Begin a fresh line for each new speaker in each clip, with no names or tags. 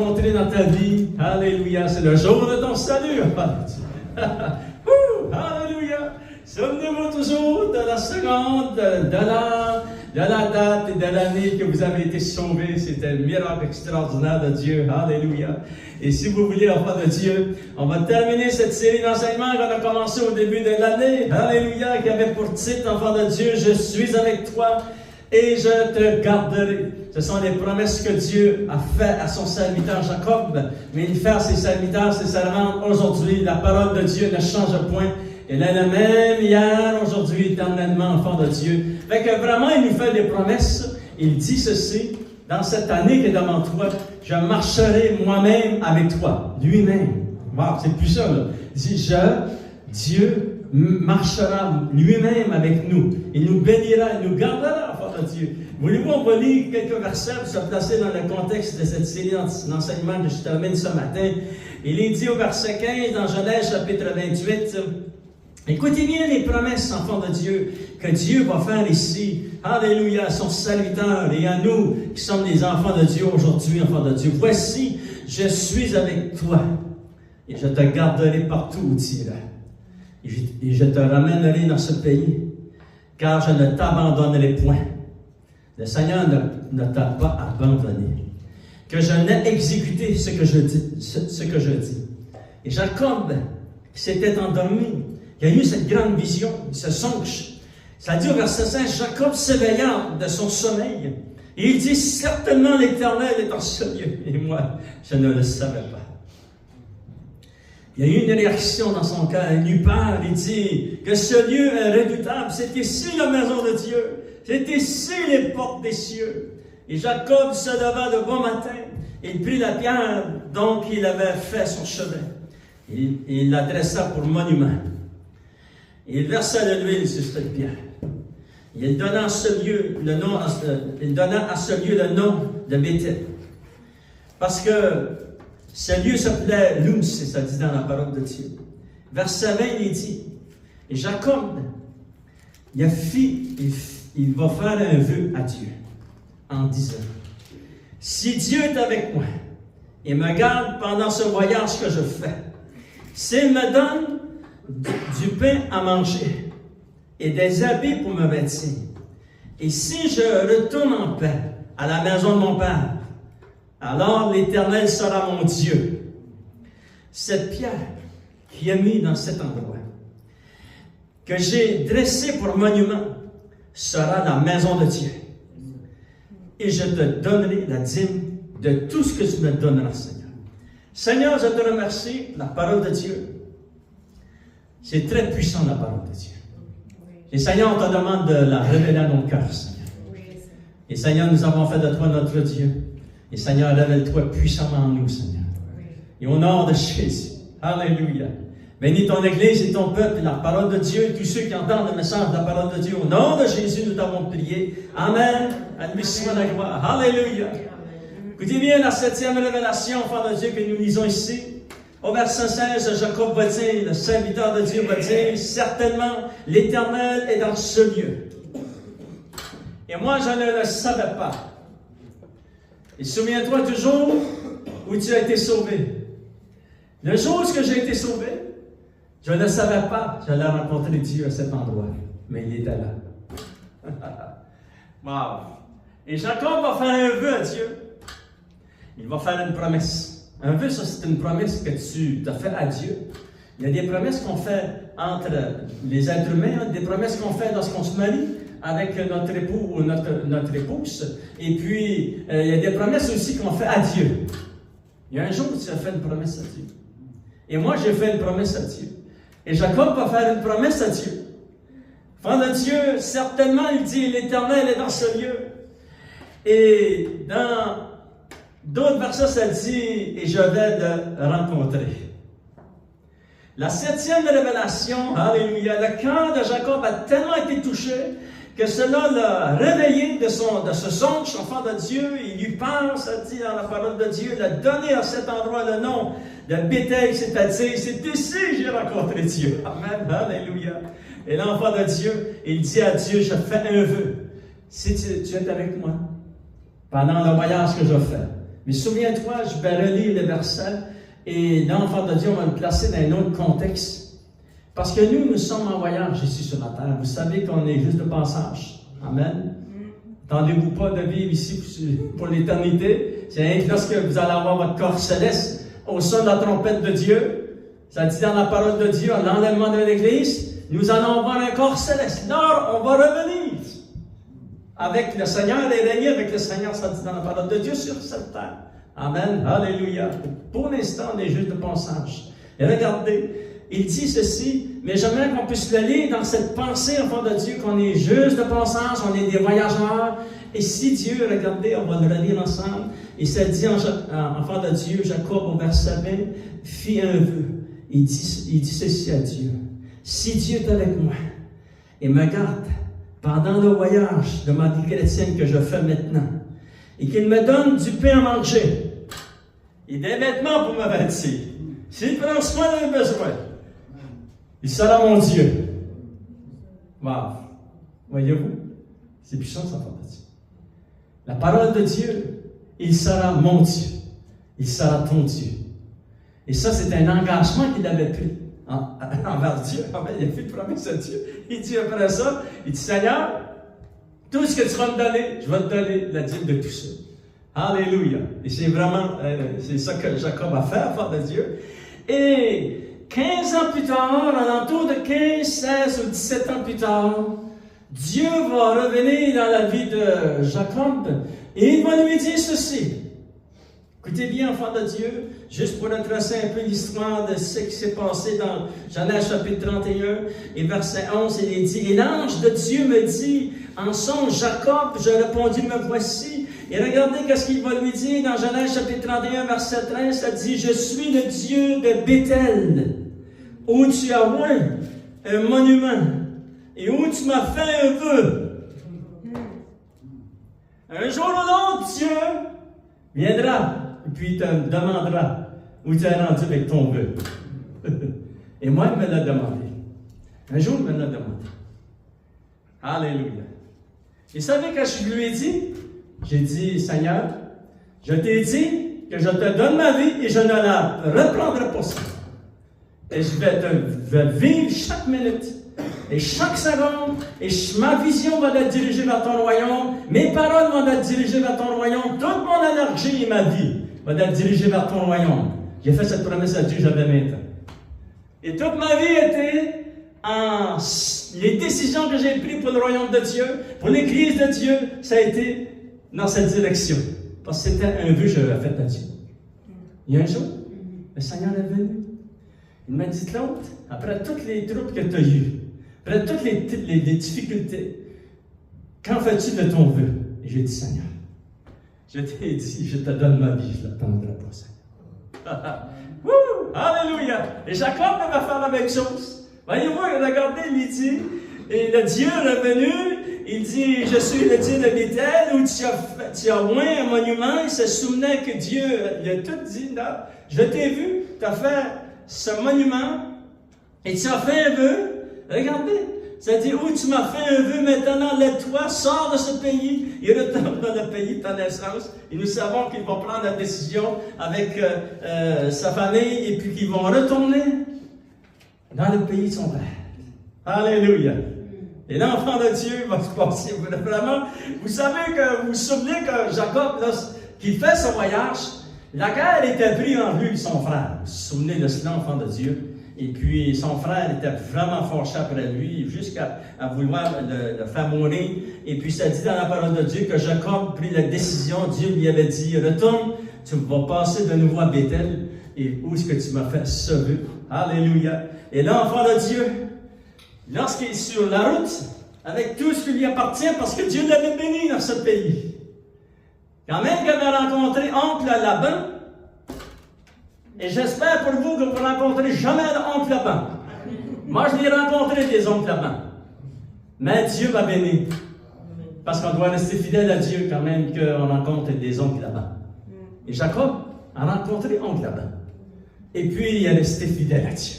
rencontrer dans ta vie. Alléluia, c'est le jour de ton salut. Alléluia. Souvenez-vous toujours de la seconde, de la date et de l'année que vous avez été sauvés. C'était un miracle extraordinaire de Dieu. Alléluia. Et si vous voulez, enfants de Dieu, on va terminer cette série d'enseignements qu'on a commencé au début de l'année. Alléluia, qui avait pour titre, enfants de Dieu, je suis avec toi et je te garderai. Ce sont les promesses que Dieu a faites à son serviteur Jacob. Mais il fait à ses serviteurs, ses servantes aujourd'hui. La parole de Dieu ne change point. Elle est la même hier, aujourd'hui, éternellement, enfant de Dieu. Fait que vraiment, il nous fait des promesses. Il dit ceci, dans cette année qui est devant toi, je marcherai moi-même avec toi. Lui-même. Wow, c'est plus ça, là. Il dit, Dieu marchera lui-même avec nous. Il nous bénira, il nous gardera, enfant de Dieu. Voulez-vous, on va lire quelques versets pour se placer dans le contexte de cette série d'enseignements que je termine ce matin. Il est dit au verset 15, dans Genèse chapitre 28, écoutez bien les promesses, enfants de Dieu, que Dieu va faire ici. Alléluia, à son serviteur et à nous qui sommes des enfants de Dieu aujourd'hui, enfants de Dieu. Voici, je suis avec toi et je te garderai partout où tu iras. Et je te ramènerai dans ce pays, car je ne t'abandonnerai point. Le Seigneur ne t'a pas abandonné. Que je n'ai exécuté ce que je dis. Et Jacob, qui s'était endormi, il a eu cette grande vision, ce songe. Ça dit au verset 5, Jacob s'éveilla de son sommeil. Et il dit, certainement l'Éternel est en ce lieu. Et moi, je ne le savais pas. Il y a eu une réaction dans son cœur. Il eut peur. Il dit que ce lieu est redoutable. C'est ici la maison de Dieu. C'est ici les portes des cieux. Et Jacob se leva de bon matin. Il prit la pierre dont il avait fait son chevet. Il la dressa pour monument. Il versa de l'huile sur cette pierre. Il donna à ce lieu le nom de Béthel. Parce que ce lieu s'appelait Luz, c'est ça dit dans la parole de Dieu. Verset 20, il dit, et Jacob, il va faire un vœu à Dieu, en disant, si Dieu est avec moi, et me garde pendant ce voyage que je fais, s'il me donne du pain à manger, et des habits pour me vêtir, et si je retourne en paix à la maison de mon Père, alors l'Éternel sera mon Dieu. Cette pierre qui est mise dans cet endroit, que j'ai dressée pour monument, sera la maison de Dieu. Et je te donnerai la dîme de tout ce que tu me donneras, Seigneur. Seigneur, je te remercie, la parole de Dieu. C'est très puissant, la parole de Dieu. Et Seigneur, on te demande de la révéler à nos cœurs, Seigneur. Et Seigneur, nous avons fait de toi notre Dieu. Et Seigneur, révèle-toi puissamment en nous, Seigneur. Et au nom de Jésus. Alléluia. Bénis ton Église et ton peuple, et la parole de Dieu, et tous ceux qui entendent le message de la parole de Dieu. Au nom de Jésus, nous t'avons prié. Amen. À lui soit la gloire. Alléluia. Écoutez bien la 7e révélation, enfant de Dieu, que nous lisons ici. Au verset 16, Jacob va dire, le serviteur de Dieu va dire, certainement, l'Éternel est dans ce lieu. Et moi, je ne le savais pas. Et souviens-toi du jour où tu as été sauvé. Le jour où j'ai été sauvé, je ne savais pas que j'allais rencontrer Dieu à cet endroit. Mais il était là. Wow. Et Jacob va faire un vœu à Dieu. Il va faire une promesse. Un vœu, ça, c'est une promesse que tu as faite à Dieu. Il y a des promesses qu'on fait entre les êtres humains, des promesses qu'on fait lorsqu'on se marie avec notre époux ou notre épouse. Et puis, il y a des promesses aussi qu'on fait à Dieu. Il y a un jour où tu as fait une promesse à Dieu. Et moi, j'ai fait une promesse à Dieu. Et Jacob va faire une promesse à Dieu. Enfant de Dieu, certainement, il dit, l'Éternel est dans ce lieu. Et dans d'autres versets, ça dit, et je vais le rencontrer. La 7e révélation, alléluia, le cœur de Jacob a tellement été touché que cela l'a réveillé de ce songe, enfant de Dieu. Il eut peur, ça dit dans la parole de Dieu, il a donné à cet endroit le nom de Béthel, c'est-à-dire, c'est ici que j'ai rencontré Dieu. Amen, alléluia. Et l'enfant de Dieu, il dit à Dieu, je fais un vœu. Si tu es avec moi, pendant le voyage que je fais, Mais souviens-toi, je vais relire le verset, et l'enfant de Dieu, on va le placer dans un autre contexte. Parce que nous sommes en voyage ici sur la terre. Vous savez qu'on est juste de passage. Amen. Attendez-vous pas de vivre ici pour l'éternité. C'est rien que lorsque vous allez avoir votre corps céleste, au son de la trompette de Dieu, ça dit dans la parole de Dieu, à l'enlèvement de l'Église, nous allons avoir un corps céleste. Là, on va revenir avec le Seigneur et régner avec le Seigneur, ça dit dans la parole de Dieu sur cette terre. Amen. Alléluia. Pour l'instant, on est juste de passage. Et regardez, il dit ceci, mais j'aimerais qu'on puisse le lire dans cette pensée, enfant de Dieu, qu'on est juste de passage, on est des voyageurs. Et si Dieu, regardez, on va le relire ensemble, et ça dit, enfant de Dieu, Jacob au verset 20, fit un vœu. Il dit ceci à Dieu. Si Dieu est avec moi et me garde pendant le voyage de ma vie chrétienne que je fais maintenant, et qu'il me donne du pain à manger, et des vêtements pour me vêtir, s'il prend soin de mes besoins, il sera mon Dieu. Wow. Voyez-vous? C'est puissant, ça, enfant de Dieu. La parole de Dieu, il sera mon Dieu. Il sera ton Dieu. Et ça, c'est un engagement qu'il avait pris envers Dieu. Il a fait une promesse à Dieu. Il dit après ça, il dit, Seigneur, tout ce que tu vas me donner, je vais te donner la dîme de tout ça. Alléluia. Et c'est vraiment, c'est ça que Jacob a fait, enfant de Dieu. Et 15 ans plus tard, alentour de 15, 16 ou 17 ans plus tard, Dieu va revenir dans la vie de Jacob et il va lui dire ceci. Écoutez bien, enfants de Dieu, juste pour retracer un peu l'histoire de ce qui s'est passé dans Genèse chapitre 31 et verset 11, il est dit, « Et l'ange de Dieu me dit, en songe, Jacob, je répondis, me voici. » Et regardez qu'est-ce qu'il va lui dire dans Genèse chapitre 31, verset 13, ça dit, « Je suis le Dieu de Béthel, où tu as oint un monument, et où tu m'as fait un vœu. Un jour ou l'autre, Dieu viendra, et puis il te demandera où tu es rendu avec ton vœu. » Et moi, il me l'a demandé. Un jour, il me l'a demandé. Alléluia. Et vous savez que je lui ai dit? J'ai dit, Seigneur, je t'ai dit que je te donne ma vie et je ne la reprendrai pas ça. Et je vais vivre chaque minute, et chaque seconde, et ma vision va être dirigée vers ton royaume, mes paroles vont être dirigées vers ton royaume, toute mon énergie et ma vie va être dirigée vers ton royaume. J'ai fait cette promesse à Dieu, j'avais 20 ans. Et toute ma vie était en... Les décisions que j'ai prises pour le royaume de Dieu, pour l'Église de Dieu, ça a été dans cette direction. Parce que c'était un vœu que j'avais fait à Dieu. Il y a un jour, le Seigneur est venu. Il m'a dit, Claude, après toutes les troubles que tu as eues, après toutes les difficultés, qu'en fais-tu de ton vœu? Et j'ai dit, Seigneur, je t'ai dit, je te donne ma vie, je ne l'attendrai pas, Seigneur. Wouh! Alléluia! Et Jacob va faire la même chose. Voyez-vous, regardez, il dit, et le Dieu est revenu, il dit, je suis le Dieu de Béthel, où tu as oint un monument. Il se souvenait que Dieu, il a tout dit là. Je t'ai vu, tu as fait ce monument, et tu as fait un vœu. Regardez, ça dit, où tu m'as fait un vœu, maintenant lève-toi, sors de ce pays, et retourne dans le pays de ta naissance. Et nous savons qu'il va prendre la décision avec sa famille, et puis qu'ils vont retourner dans le pays de son père. Alléluia. Et l'enfant de Dieu va se passer vraiment. Vous savez que, vous vous souvenez que Jacob, lorsqu'il fait ce voyage, la guerre était prise en vue de son frère. Vous vous souvenez de cela, enfant de Dieu? Et puis, son frère était vraiment fâché après lui, jusqu'à vouloir le faire mourir. Et puis, ça dit dans la parole de Dieu que Jacob prit la décision. Dieu lui avait dit, retourne, tu vas passer de nouveau à Béthel. Et où est-ce que tu m'as fait ce vœu? Alléluia. Et l'enfant de Dieu, lorsqu'il est sur la route, avec tout ce qui lui appartient, parce que Dieu l'avait béni dans ce pays. Quand même qu'il avait rencontré oncle Laban, et j'espère pour vous que vous ne rencontrez jamais oncle Laban. Moi, je l'ai rencontré des oncles Laban. Mais Dieu m'a béni. Parce qu'on doit rester fidèle à Dieu quand même qu'on rencontre des oncles Laban. Et Jacob a rencontré oncle Laban. Et puis, il est resté fidèle à Dieu.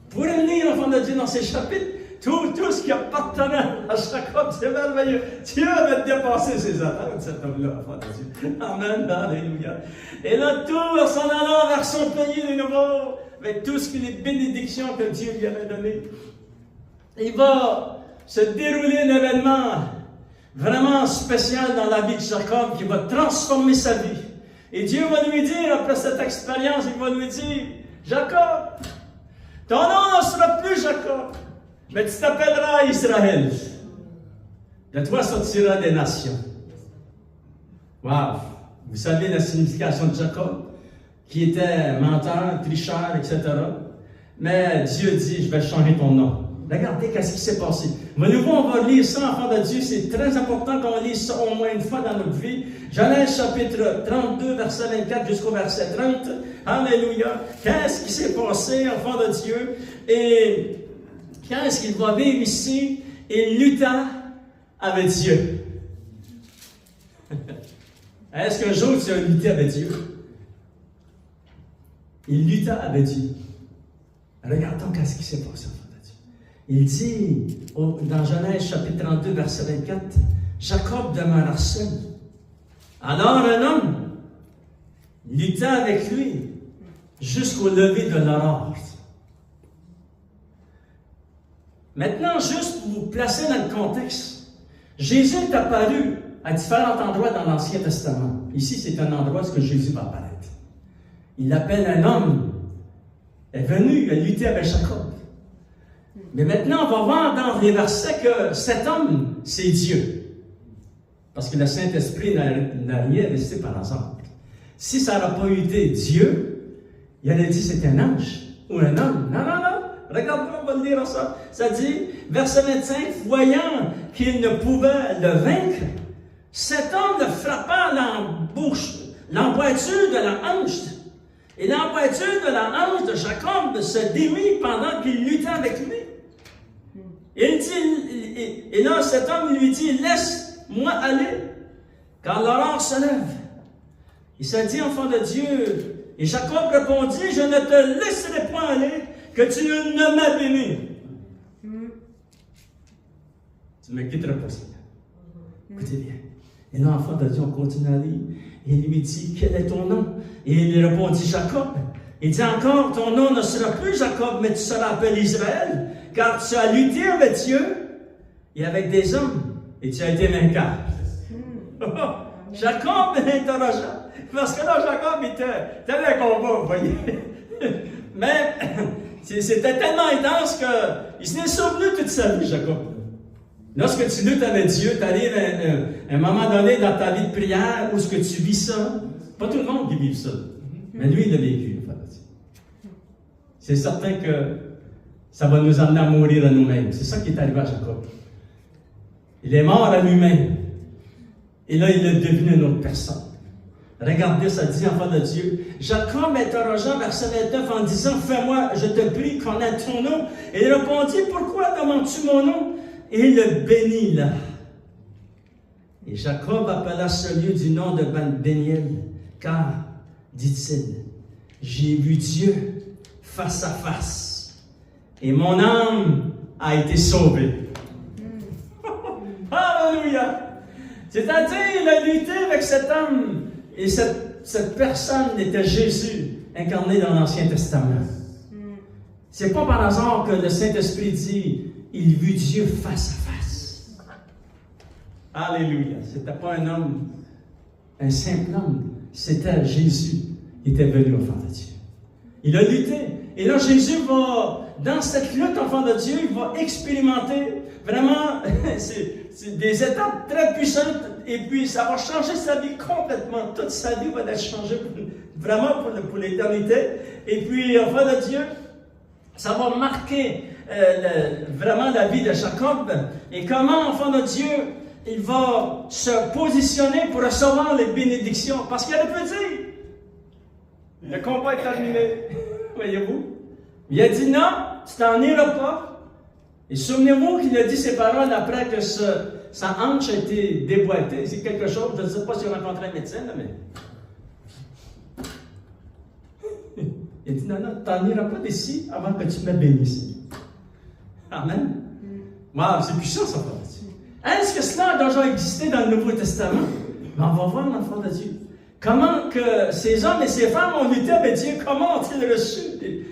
Pour revenir, enfant de Dieu, dans ces chapitres, Tout ce qui appartenait à Jacob, c'est merveilleux. Dieu avait dépassé ses attentes, cet homme-là, enfant de Dieu. Amen, alléluia. Et là, tout s'en allant vers son pays de nouveau, avec tout ce que les bénédictions que Dieu lui avait données. Il va se dérouler un événement vraiment spécial dans la vie de Jacob qui va transformer sa vie. Et Dieu va lui dire, après cette expérience, il va lui dire, Jacob, ton nom ne sera plus Jacob, mais tu t'appelleras Israël. De toi sortira des nations. Wow! Vous savez la signification de Jacob, qui était menteur, tricheur, etc. Mais Dieu dit, je vais changer ton nom. Regardez qu'est-ce qui s'est passé. Mais nouveau, on va lire ça, enfant de Dieu. C'est très important qu'on lise ça au moins une fois dans notre vie. Genèse chapitre 32, verset 24 jusqu'au verset 30. Alléluia. Qu'est-ce qui s'est passé, enfant de Dieu? Et qu'est-ce qu'il va vivre ici? Il lutta avec Dieu. Est-ce qu'un jour tu as lutté avec Dieu? Il lutta avec Dieu. Regardons qu'est-ce qui s'est passé. Il dit, dans Genèse chapitre 32, verset 24, Jacob demeura seul. Alors un homme lutta avec lui jusqu'au lever de l'aurore. Maintenant, juste pour vous placer dans le contexte, Jésus est apparu à différents endroits dans l'Ancien Testament. Ici, c'est un endroit où Jésus va apparaître. Il appelle un homme, est venu, il a lutté avec Jacob. Mais maintenant, on va voir dans les versets que cet homme, c'est Dieu. Parce que le Saint-Esprit n'a rien laissé par hasard. Si ça n'aurait pas été Dieu, il aurait dit c'est un ange ou un homme. Non, non, non. Regarde, on va le lire ça. Ça dit, verset 25, voyant qu'il ne pouvait le vaincre, cet homme le frappa l'emboîture de la hanche. Et l'emboîture de la hanche de Jacob se démit pendant qu'il luttait avec lui. Et là, cet homme lui dit, laisse-moi aller, car l'aurore se lève. Il s'est dit, enfant de Dieu. Et Jacob répondit, je ne te laisserai point aller, que tu ne m'as béni. Tu ne me quitteras pas, Seigneur. Écoutez bien. Et là, enfant de Dieu, on continue à lire. Et il lui dit, quel est ton nom? Et il répondit, Jacob. Il dit encore, ton nom ne sera plus Jacob, mais tu seras appelé Israël, car tu as lutté avec Dieu et avec des hommes, et tu as été vainqueur. Jacob l'interrogea, parce que là, Jacob était un combat, vous voyez. Mais c'était tellement intense qu'il s'est souvenu toute sa vie, Jacob. Lorsque tu luttes avec Dieu, tu arrives à un moment donné dans ta vie de prière où ce que tu vis ça, pas tout le monde qui vit ça, mais lui, il l'a vécu. C'est certain que ça va nous amener à mourir à nous-mêmes. C'est ça qui est arrivé à Jacob. Il est mort à lui-même. Et là, il est devenu une autre personne. Regardez, ça dit, enfant de Dieu. Jacob interrogea verset 29 en disant, fais-moi, je te prie, connaître ton nom. Et il répondit, pourquoi demandes-tu mon nom? Et il le bénit là. Et Jacob appela ce lieu du nom de Béniel, car, dit-il, j'ai vu Dieu face à face, et mon âme a été sauvée. Alléluia! C'est-à-dire, il a lutté avec cet homme, et cette personne était Jésus, incarné dans l'Ancien Testament. C'est pas par hasard que le Saint-Esprit dit, il vit Dieu face à face. Alléluia! C'était pas un homme, un simple homme, c'était Jésus qui était venu au fond de Dieu. Il a lutté. Et là, Jésus va, dans cette lutte, enfant de Dieu, il va expérimenter vraiment, c'est des étapes très puissantes, et puis ça va changer sa vie complètement. Toute sa vie va être changée vraiment pour l'éternité. Et puis, enfant de Dieu, ça va marquer vraiment la vie de Jacob. Et comment, enfant de Dieu, il va se positionner pour recevoir les bénédictions. Parce qu'il aurait pu dire, le combat est terminé. Voyez-vous? Il a dit non, tu t'en iras pas. Et souvenez-vous qu'il a dit ces paroles après que sa hanche a été déboîtée. C'est quelque chose, je ne sais pas si on a rencontré un médecin, là, mais. Il a dit non, non, tu t'en iras pas d'ici avant que tu me bénisses. Amen. Wow, c'est puissant, ça, enfants de Dieu. Est-ce que cela a déjà existé dans le Nouveau Testament? Mais on va voir, l'enfant de Dieu. Comment que ces hommes et ces femmes ont lutté avec Dieu, comment ont-ils reçu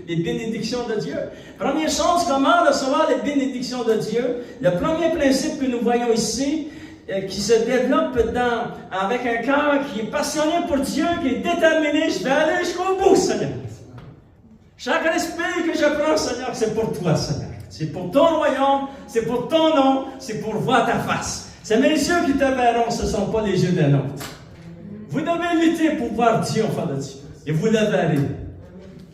les bénédictions de Dieu? Première chose, comment recevoir les bénédictions de Dieu? Le premier principe que nous voyons ici, qui se développe avec un cœur qui est passionné pour Dieu, qui est déterminé, je vais aller jusqu'au bout, Seigneur. Chaque respect que je prends, Seigneur, c'est pour toi, Seigneur. C'est pour ton royaume, c'est pour ton nom, c'est pour voir ta face. C'est mes yeux qui te verront, ce ne sont pas les yeux d'un autre. Vous devez lutter pour voir Dieu, enfant de Dieu, et vous le verrez.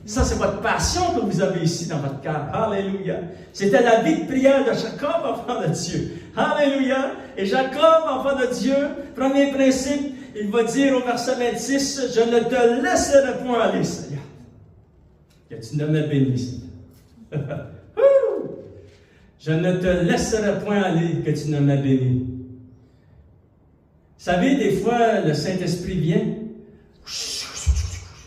Ça, c'est votre passion que vous avez ici dans votre cœur. Alléluia. C'était la vie de prière de Jacob, enfant de Dieu. Alléluia. Et Jacob, enfant de Dieu, premier principe, il va dire au verset 26, « Je ne te laisserai point aller, Seigneur. » Que tu ne me bénisses. Je ne te laisserai point aller, que tu ne me bénis. Vous savez, des fois, le Saint-Esprit vient.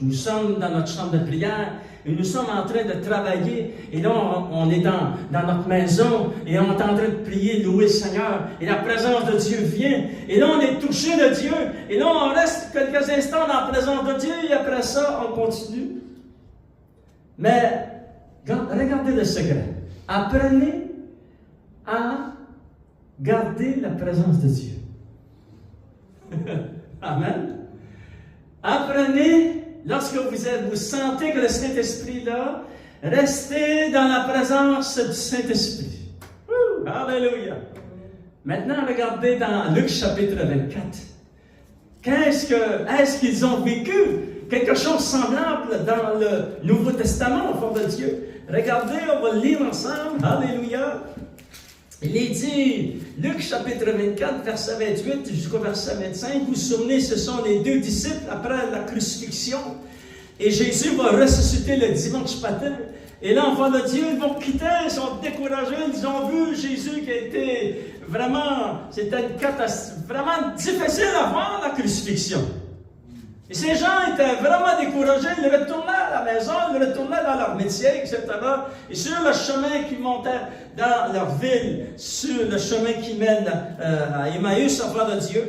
Nous sommes dans notre chambre de prière et nous sommes en train de travailler. Et là, on est dans notre maison et on est en train de prier, louer le Seigneur. Et la présence de Dieu vient. Et là, on est touché de Dieu. Et là, on reste quelques instants dans la présence de Dieu et après ça, on continue. Mais, regardez le secret. Apprenez à garder la présence de Dieu. Amen. Apprenez, lorsque vous sentez que le Saint-Esprit est là, restez dans la présence du Saint-Esprit. Alléluia. Maintenant, regardez dans Luc chapitre 24. Est-ce qu'ils ont vécu quelque chose de semblable dans le Nouveau Testament, au fond de Dieu? Regardez, on va le lire ensemble. Alléluia. Il est dit, Luc chapitre 24, verset 28 jusqu'au verset 25, vous vous souvenez, ce sont les deux disciples après la crucifixion. Et Jésus va ressusciter le dimanche matin. Et là, enfants de Dieu, ils vont quitter, ils sont découragés, ils ont vu Jésus qui a été vraiment, c'était une catastrophe, vraiment difficile à voir la crucifixion. Et ces gens étaient vraiment découragés, ils retournaient à la maison, ils retournaient dans leur métier, etc. Et sur le chemin qui montait dans leur ville, sur le chemin qui mène à Emmaüs, enfants de Dieu,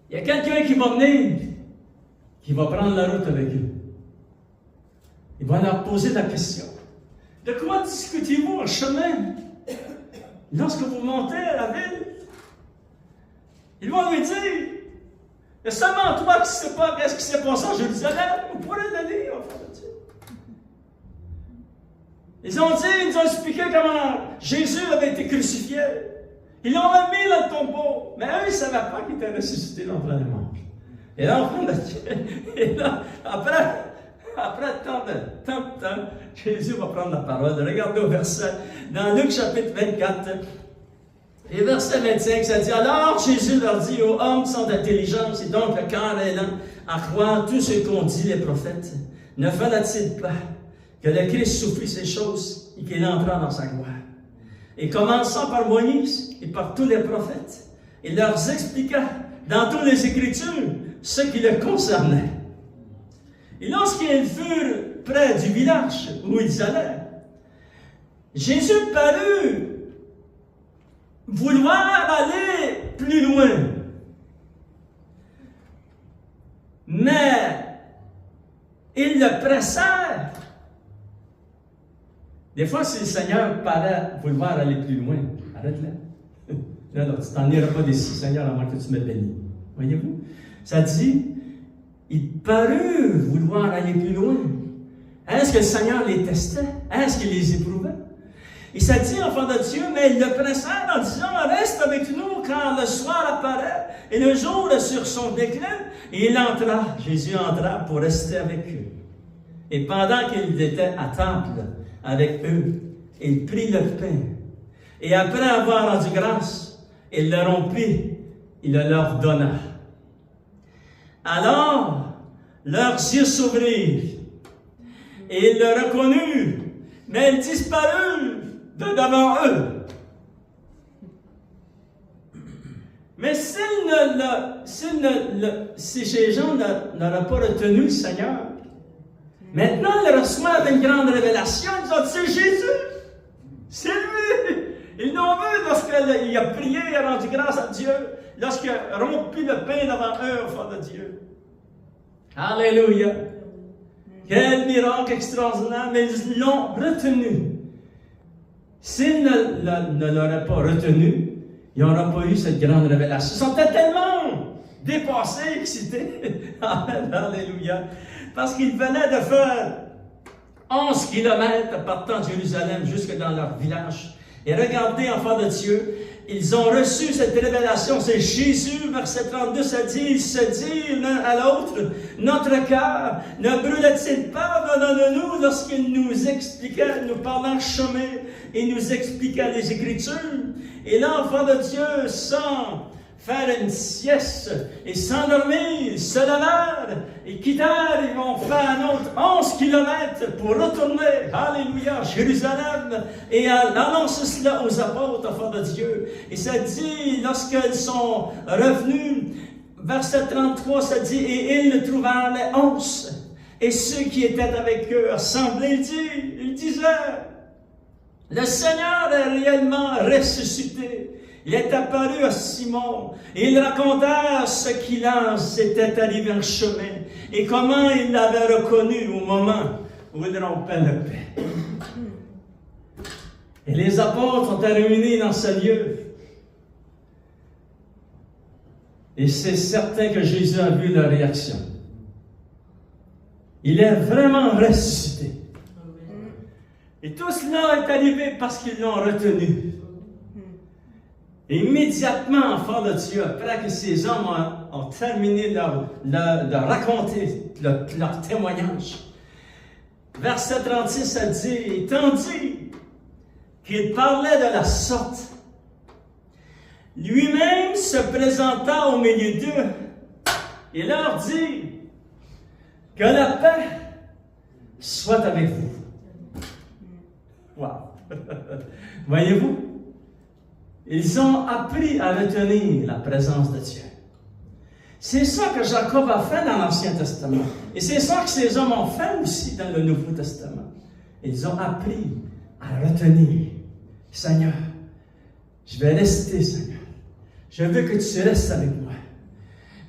il y a quelqu'un qui va venir, qui va prendre la route avec eux. Il va leur poser la question. De quoi discutez-vous en chemin lorsque vous montez à la ville? Ils vont lui dire, il y a seulement toi qui ne sais pas qu'est-ce qui s'est passé à Jérusalem. Vous pourrez le lire, enfant de Dieu. Ils ont expliqué comment Jésus avait été crucifié. Ils l'ont mis dans le tombeau. Mais eux, ils ne savaient pas qu'il était ressuscité d'entre les morts. Et là, enfant de Dieu, et là, après tant de temps, Jésus va prendre la parole. Regardez au verset, dans Luc chapitre 24, et verset 25, ça dit, alors Jésus leur dit aux hommes sans intelligence, et donc le cœur est lent à croire tout ce qu'ont dit les prophètes. Ne fallait-il pas que le Christ souffrit ces choses et qu'il entra dans sa gloire? Et commençant par Moïse et par tous les prophètes, il leur expliqua dans toutes les Écritures ce qui le concernait. Et lorsqu'ils furent près du village où ils allaient, Jésus parut vouloir aller plus loin. Mais ils le pressèrent. Des fois, si le Seigneur paraît vouloir aller plus loin, arrête-le. Non, tu t'en iras pas d'ici, Seigneur, à moins que tu me bénis. Voyez-vous? Ça dit, il parut vouloir aller plus loin. Est-ce que le Seigneur les testait? Est-ce qu'il les éprouvait? Et ça dit, enfant de Dieu, mais il le pressait en disant, reste avec nous quand le soir apparaît et le jour est sur son déclin. Et il entra, Jésus entra pour rester avec eux. Et pendant qu'il était à table avec eux, il prit le pain. Et après avoir rendu grâce, il le rompit, il le leur donna. Alors, leurs yeux s'ouvrirent, et ils le reconnurent, mais il disparut de devant eux. Mais si ces gens n'auraient pas retenu le Seigneur, maintenant ils reçoivent une grande révélation, ils ont dit, c'est Jésus, c'est lui. Ils l'ont vu lorsqu'il a prié, il a rendu grâce à Dieu, lorsqu'il a rompu le pain devant eux, enfants de Dieu. Alléluia! Quel miracle extraordinaire, mais ils l'ont retenu. S'ils ne l'auraient pas retenu, il n'y aurait pas eu cette grande révélation. Ils sont tellement dépassés, excités. Alléluia! Parce qu'ils venaient de faire 11 kilomètres partant de Jérusalem jusque dans leur village. Et regardez, enfants de Dieu, ils ont reçu cette révélation. C'est Jésus, verset 32, ça dit, il se dit l'un à l'autre, notre cœur ne brûlait-il pas dans nous lorsqu'il nous expliquait, nous parlait en chemin et nous expliquait les Écritures. Et là, enfants de Dieu, sans faire une sieste et s'endormir, se levèrent et quittèrent, ils vont faire un autre 11 kilomètres pour retourner, alléluia, Jérusalem, et annoncer cela aux apôtres, enfants de Dieu. Et ça dit, lorsqu'ils sont revenus, verset 33, ça dit, et ils trouvèrent les 11, et ceux qui étaient avec eux assemblés, ils disaient, le Seigneur est réellement ressuscité. Il est apparu à Simon et il raconta ce qui là s'était arrivé en chemin et comment il l'avait reconnu au moment où il rompait le pain. Et les apôtres ont été réunis dans ce lieu. Et c'est certain que Jésus a vu leur réaction. Il est vraiment ressuscité. Et tout cela est arrivé parce qu'ils l'ont retenu. Et immédiatement, enfants de Dieu, après que ces hommes ont terminé de raconter leur témoignage, verset 36, ça dit, et tandis qu'il parlait de la sorte, lui-même se présenta au milieu d'eux et leur dit, que la paix soit avec vous. Wow! Voyez-vous? Ils ont appris à retenir la présence de Dieu. C'est ça que Jacob a fait dans l'Ancien Testament. Et c'est ça que ces hommes ont fait aussi dans le Nouveau Testament. Ils ont appris à retenir. Seigneur, je vais rester, Seigneur. Je veux que tu restes avec moi.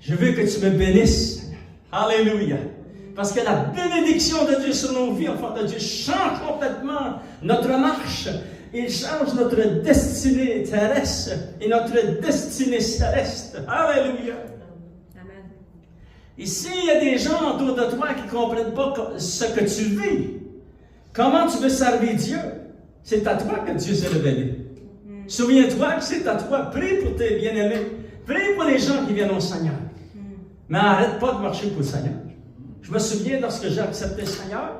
Je veux que tu me bénisses, Seigneur. Alléluia. Parce que la bénédiction de Dieu sur nos vies, enfants de Dieu, change complètement notre marche. Il change notre destinée terrestre et notre destinée céleste. Alléluia. Amen. Et s'il y a des gens autour de toi qui ne comprennent pas ce que tu vis, comment tu veux servir Dieu, c'est à toi que Dieu s'est révélé. Souviens-toi que c'est à toi. Prie pour tes bien-aimés. Prie pour les gens qui viennent au Seigneur. Mais arrête pas de marcher pour le Seigneur. Je me souviens lorsque j'ai accepté le Seigneur,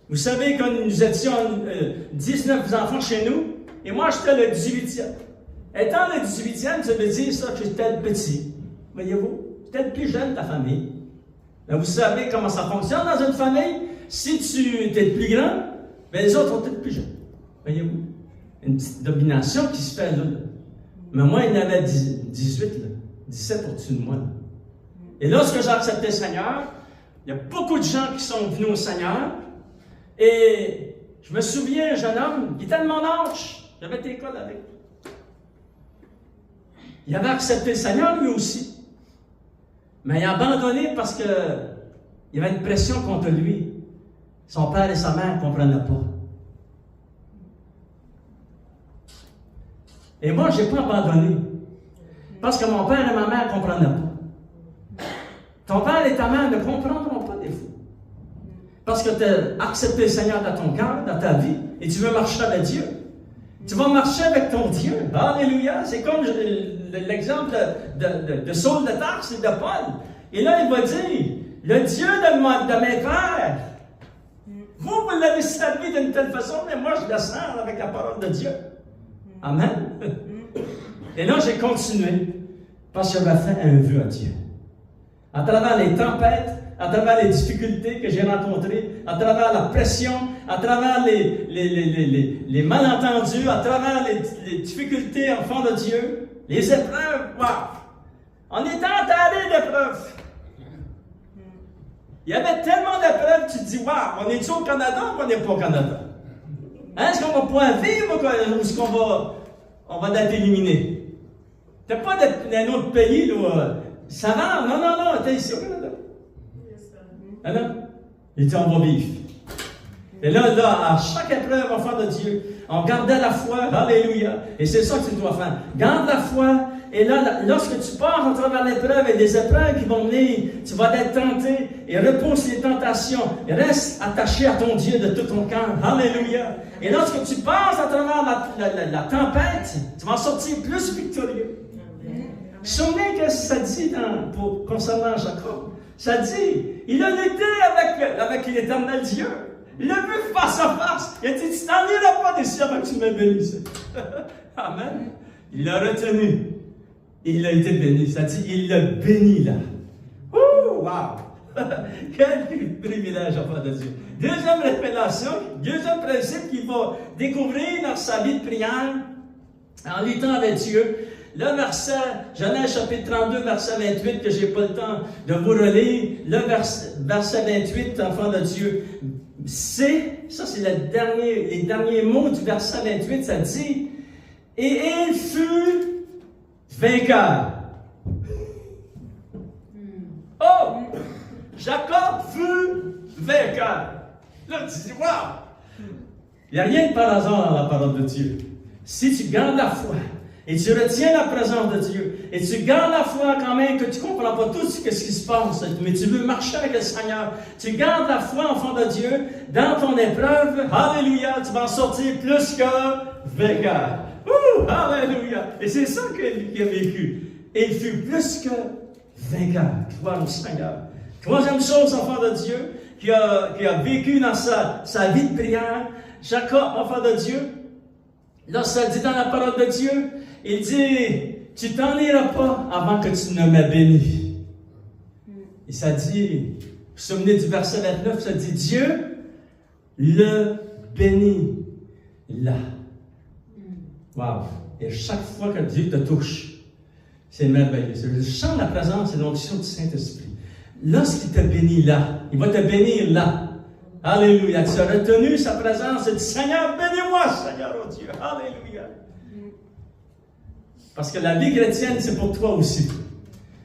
vous savez, quand nous étions 19 enfants chez nous, et moi j'étais le 18e. Étant le 18e, ça veut dire ça que j'étais le petit. Voyez-vous? J'étais le plus jeune de la famille. Mais vous savez comment ça fonctionne dans une famille? Si tu étais le plus grand, bien les autres ont été le plus jeunes. Voyez-vous? Une petite domination qui se fait là. Mais moi, il y en avait 18, là. 17 au-dessus de moi. Là. Et lorsque j'ai accepté le Seigneur, il y a beaucoup de gens qui sont venus au Seigneur. Et je me souviens, un jeune homme, il était de mon âge, j'avais été à l'école avec. Il avait accepté le Seigneur lui aussi. Mais il a abandonné parce qu'il y avait une pression contre lui. Son père et sa mère ne comprenaient pas. Et moi, je n'ai pas abandonné. Parce que mon père et ma mère ne comprenaient pas. Ton père et ta mère ne comprendront pas des fois. Parce que tu as accepté le Seigneur dans ton cœur, dans ta vie, et tu veux marcher avec Dieu. Tu vas marcher avec ton Dieu. Alléluia! C'est comme l'exemple de Saul de Tarse et de Paul. Et là, il va dire, le Dieu de mes pères, vous l'avez servi d'une telle façon, mais moi, je le sers avec la parole de Dieu. Amen. Et là, j'ai continué, parce que j'avais fait un vœu à Dieu. À travers les tempêtes, à travers les difficultés que j'ai rencontrées, à travers la pression, à travers les malentendus, à travers les difficultés, enfants de Dieu, les épreuves, wow! On est enterré d'épreuves. Il y avait tellement d'épreuves, tu te dis, wow, on est-tu au Canada ou on n'est pas au Canada? Hein, est-ce qu'on va pouvoir vivre ou est-ce qu'on va être éliminé? T'as pas d'être dans un autre pays, là. Ça va? Non, non, non, t'es ici au Canada. Ah non? Il dit, on va vivre. Et là, à chaque épreuve, enfant de Dieu, on gardait la foi, alléluia. Et c'est ça que tu dois faire. Garde la foi. Et là, lorsque tu pars à travers l'épreuve et des épreuves qui vont venir, tu vas être tenté et repousse les tentations. Et reste attaché à ton Dieu de tout ton cœur. Alléluia. Et lorsque tu passes à travers la tempête, tu vas en sortir plus victorieux. Souvenez que ça dit concernant Jacob. Ça dit, il a lutté avec l'éternel Dieu. Il l'a vu face à face. Il a dit, tu t'en iras pas d'ici avant que tu me bénisses. Amen. Il l'a retenu. Et il a été béni. Ça dit, il l'a béni là. Ouh, wow! Quel privilège, enfant de Dieu. Deuxième révélation, deuxième principe qu'il va découvrir dans sa vie de prière, en luttant avec Dieu. Le verset, Genèse chapitre 32, verset 28, que je n'ai pas le temps de vous relire. Le verset 28, enfant de Dieu, ça c'est les derniers mots du verset 28, ça dit, et il fut vainqueur. Oh! Jacob fut vainqueur. Là, tu dis, wow! Il n'y a rien de par hasard dans la parole de Dieu. Si tu gardes la foi, et tu retiens la présence de Dieu, et tu gardes la foi quand même, que tu ne comprends pas tout ce qui se passe, mais tu veux marcher avec le Seigneur, tu gardes la foi, enfant de Dieu, dans ton épreuve, alléluia, tu vas en sortir plus que vainqueur. Ouh, alléluia! Et c'est ça qu'il a vécu. Et il fut plus que vainqueur. Gloire au Seigneur. Troisième chose, enfant de Dieu, qui a vécu dans sa vie de prière, Jacob, enfant de Dieu, là, ça dit dans la parole de Dieu, il dit, tu t'en iras pas avant que tu ne m'aies béni. Et ça dit, vous vous souvenez du verset 29, ça dit, Dieu le bénit là. Wow! Et chaque fois que Dieu te touche, c'est merveilleux. Je sens la présence et l'onction du Saint-Esprit. Lorsqu'il te bénit là, il va te bénir là. Alléluia. Tu as retenu sa présence et dit, Seigneur, bénis-moi, Seigneur, oh Dieu. Alléluia. Parce que la vie chrétienne, c'est pour toi aussi.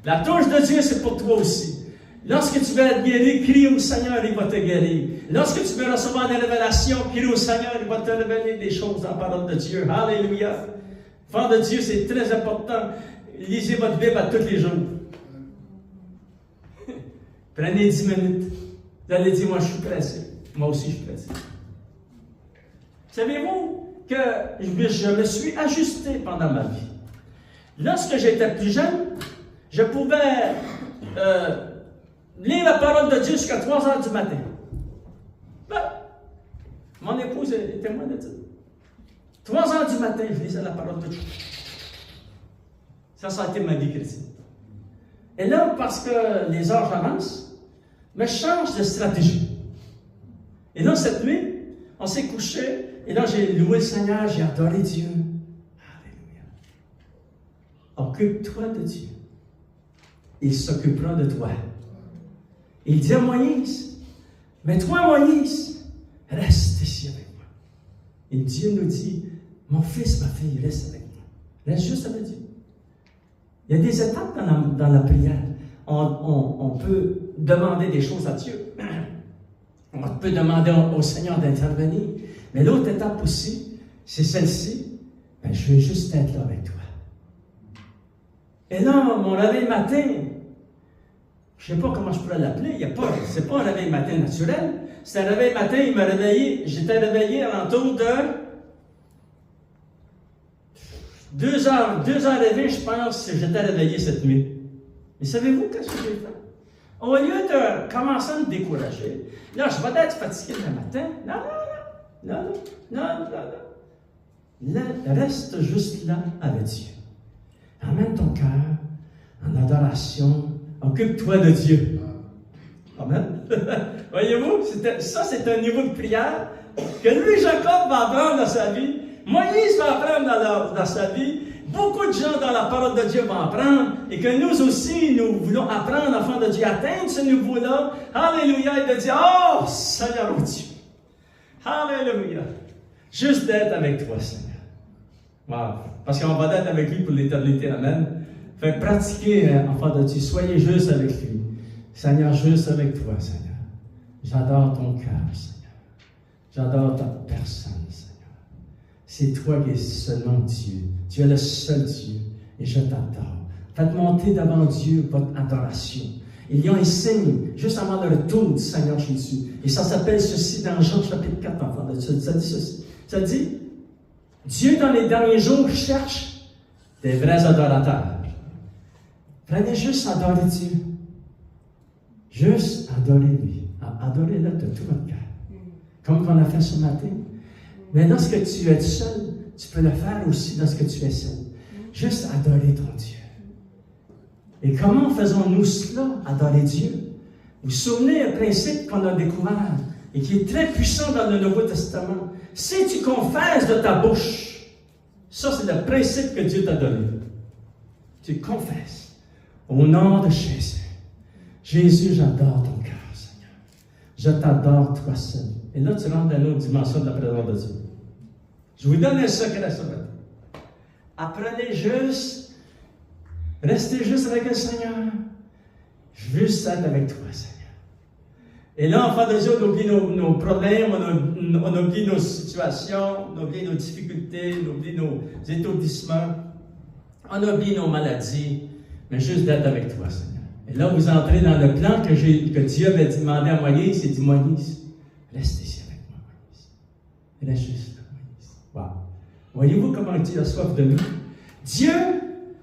La touche de Dieu, c'est pour toi aussi. Lorsque tu veux être guéri, crie au Seigneur, il va te guérir. Lorsque tu veux recevoir des révélations, crie au Seigneur, il va te révéler des choses dans la parole de Dieu. Alléluia. Enfant de Dieu, c'est très important. Lisez votre Bible à tous les jours. Prenez 10 minutes. Vous allez dire, moi je suis pressé. Moi aussi je suis pressé. Savez-vous que je me suis ajusté pendant ma vie. Lorsque j'étais plus jeune, je pouvais lire la parole de Dieu jusqu'à 3 heures du matin. Ben, mon épouse est témoin de ça. 3 heures du matin, je lisais la parole de Dieu. Ça a été ma vie chrétienne. Et là, parce que les heures avancent, je change de stratégie. Et là, cette nuit, on s'est couché, et là, j'ai loué le Seigneur, j'ai adoré Dieu. Alléluia. Occupe-toi de Dieu. Il s'occupera de toi. Il dit à Moïse, mais toi, Moïse, reste ici avec moi. Et Dieu nous dit, mon fils, ma fille, reste avec moi. Reste juste avec Dieu. Il y a des étapes dans la prière. On peut demander des choses à Dieu. On peut demander au Seigneur d'intervenir. Mais l'autre étape aussi, c'est celle-ci. Ben, je veux juste être là avec toi. Et là, mon réveil matin, je ne sais pas comment je pourrais l'appeler. C'est pas un réveil matin naturel. C'est un réveil matin, il m'a réveillé. J'étais réveillé à l'entour de 2h20, je pense, j'étais réveillé cette nuit. Mais savez-vous qu'est-ce que j'ai fait? Au lieu de commencer à me décourager, là, je vais être fatigué le matin. Non. Reste juste là avec Dieu. Emmène ton cœur en adoration. Occupe-toi de Dieu. Amen. Voyez-vous, ça c'est un niveau de prière que lui, Jacob, va apprendre dans sa vie. Moïse va apprendre dans sa vie. Beaucoup de gens dans la parole de Dieu vont apprendre. Et que nous aussi, nous voulons apprendre, enfants de Dieu, atteindre ce niveau-là. Alléluia. Et de dire, oh, Seigneur, oh Dieu. Alléluia. Juste d'être avec toi, Seigneur. Wow. Parce qu'on va être avec lui pour l'éternité. Amen. Fait pratiquer, enfant de Dieu. Soyez juste avec lui. Seigneur, juste avec toi, Seigneur. J'adore ton cœur, Seigneur. J'adore ta personne, Seigneur. C'est toi qui es seulement Dieu. Tu es le seul Dieu. Et je t'adore. Faites monter devant Dieu votre adoration. Il y a un signe juste avant le retour du Seigneur Jésus. Et ça s'appelle ceci dans Jean chapitre 4, enfant de Dieu. Ça dit ceci. Ça dit, Dieu dans les derniers jours cherche des vrais adorateurs. Prenez juste adorer Dieu. Juste adorer-lui. Adorez-le de tout votre cœur. Comme on a fait ce matin. Mais lorsque tu es seul, tu peux le faire aussi lorsque tu es seul. Juste adorer ton Dieu. Et comment faisons-nous cela, adorer Dieu? Vous vous souvenez un principe qu'on a découvert et qui est très puissant dans le Nouveau Testament. Si tu confesses de ta bouche, ça c'est le principe que Dieu t'a donné. Tu confesses au nom de Jésus. Jésus, j'adore ton cœur, Seigneur. Je t'adore toi seul. Et là, tu rentres dans une autre dimension de la présence de Dieu. Je vous donne un secret ce matin. Apprenez juste, restez juste avec le Seigneur. Juste être avec toi, Seigneur. Et là, enfant de Dieu, on oublie nos problèmes, on oublie nos situations, on oublie nos difficultés, on oublie nos étourdissements, on oublie nos maladies, mais juste d'être avec toi, Seigneur. Et là, vous entrez dans le plan que Dieu avait demandé à Moïse. Il dit, Moïse, reste ici avec moi, Moïse. Reste juste là, Moïse. Wow. Voyez-vous comment Dieu a soif de nous? Dieu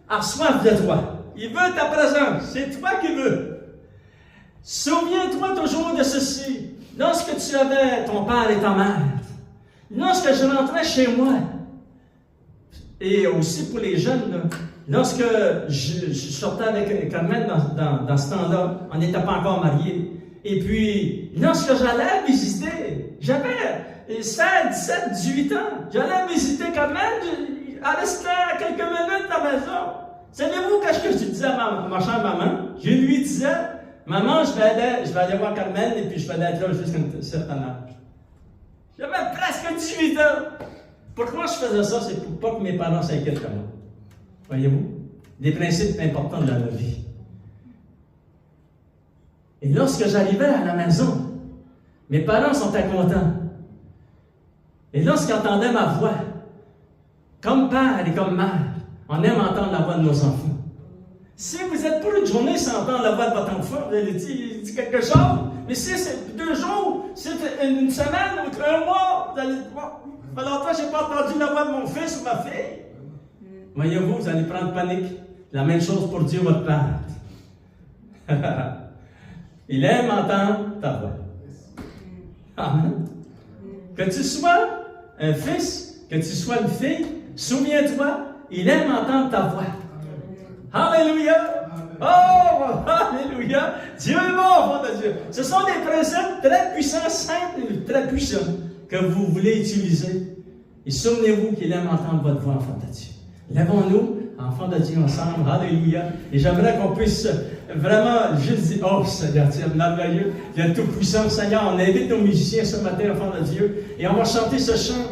a soif de toi. Il veut ta présence. C'est toi qui veux. Souviens-toi toujours de ceci. Lorsque tu avais ton père et ta mère, lorsque je rentrais chez moi, et aussi pour les jeunes, là, lorsque je sortais avec Carmen dans ce temps-là, on n'était pas encore mariés. Et puis, lorsque j'allais visiter, j'avais 16, 17, 18 ans. J'allais visiter Carmen, elle restait quelques minutes à la maison. Savez-vous qu'est-ce que je disais à ma chère maman? Je lui disais, maman, je vais aller voir Carmen et puis je vais aller être là jusqu'à un certain âge. J'avais presque 18 ans. Pourquoi je faisais ça? C'est pour pas que mes parents s'inquiètent comme moi. Voyez-vous? Des principes importants de la vie. Et lorsque j'arrivais à la maison, mes parents sont contents. Et lorsqu'ils entendaient ma voix, comme père et comme mère, on aime entendre la voix de nos enfants. Si vous êtes pour une journée sans entendre la voix de votre enfant, vous allez dire quelque chose. Mais si c'est 2 jours, si c'est une semaine ou 1 mois, vous allez dire, bon, longtemps je n'ai pas entendu la voix de mon fils ou ma fille. Voyez-vous, vous allez prendre panique. La même chose pour Dieu, votre Père. Il aime entendre ta voix. Amen. Que tu sois un fils, que tu sois une fille, souviens-toi, il aime entendre ta voix. Alléluia! Oh, alléluia! Dieu est bon, enfant de Dieu. Ce sont des principes très puissants, simples et très puissants que vous voulez utiliser. Et souvenez-vous qu'il aime entendre votre voix, enfant de Dieu. Lèvons-nous, enfants de Dieu, ensemble. Alléluia. Et j'aimerais qu'on puisse vraiment juste dire, oh Seigneur, tu es merveilleux. Tu es tout puissant, Seigneur. On invite nos musiciens ce matin, enfants de Dieu. Et on va chanter ce chant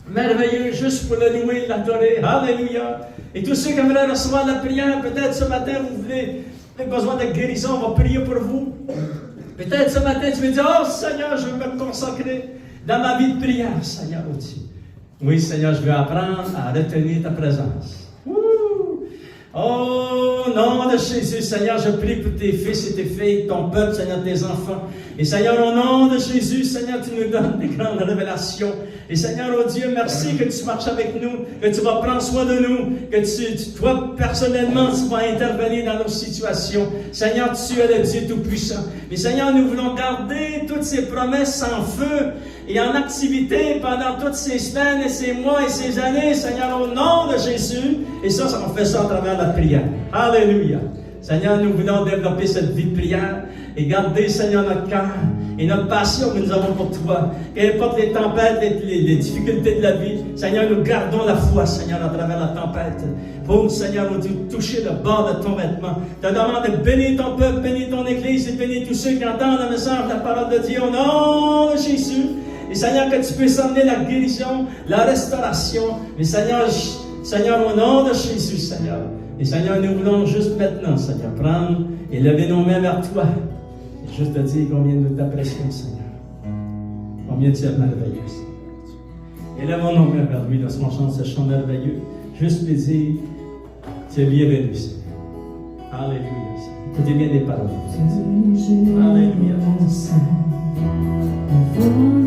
merveilleux, juste pour le louer, l'adorer. Alléluia. Et tous ceux qui aimeraient recevoir la prière, peut-être ce matin, vous avez besoin de guérison, on va prier pour vous. Peut-être ce matin, tu veux dire, oh Seigneur, je veux me consacrer dans ma vie de prière, Seigneur, oh Dieu. Oui, Seigneur, je veux apprendre à retenir ta présence. Oh, nom de Jésus, Seigneur, je prie pour tes fils et tes filles, ton peuple, Seigneur, tes enfants. Et Seigneur, au nom de Jésus, Seigneur, tu nous donnes des grandes révélations. Et Seigneur, oh Dieu, merci que tu marches avec nous, que tu vas prendre soin de nous, que toi, personnellement, tu vas intervenir dans nos situations. Seigneur, tu es le Dieu Tout-Puissant. Mais Seigneur, nous voulons garder toutes ces promesses en feu et en activité pendant toutes ces semaines et ces mois et ces années, Seigneur, au nom de Jésus. Et ça, on fait ça à travers la prière. Alléluia. Seigneur, nous voulons développer cette vie de prière et garder, Seigneur, notre cœur et notre passion que nous avons pour toi. Qu'importe les tempêtes, les difficultés de la vie, Seigneur, nous gardons la foi, Seigneur, à travers la tempête. Pour, Seigneur, nous toucher le bord de ton vêtement. Je te demande de bénir ton peuple, bénir ton Église et bénir tous ceux qui entendent le message de la parole de Dieu au nom de Jésus. Et Seigneur, que tu puisses emmener la guérison, la restauration. Mais Seigneur, au nom de Jésus, Seigneur. Et Seigneur, nous voulons juste maintenant, Seigneur, prendre et lever nos mains vers toi. Et juste te dire combien nous t'apprécions, Seigneur. Combien tu es merveilleux, Seigneur. Et lève nos mains vers lui lorsqu'on chante ce chant merveilleux. Juste lui dire, tu es bienvenu, Seigneur. Alléluia. Écoutez bien les paroles. Alléluia.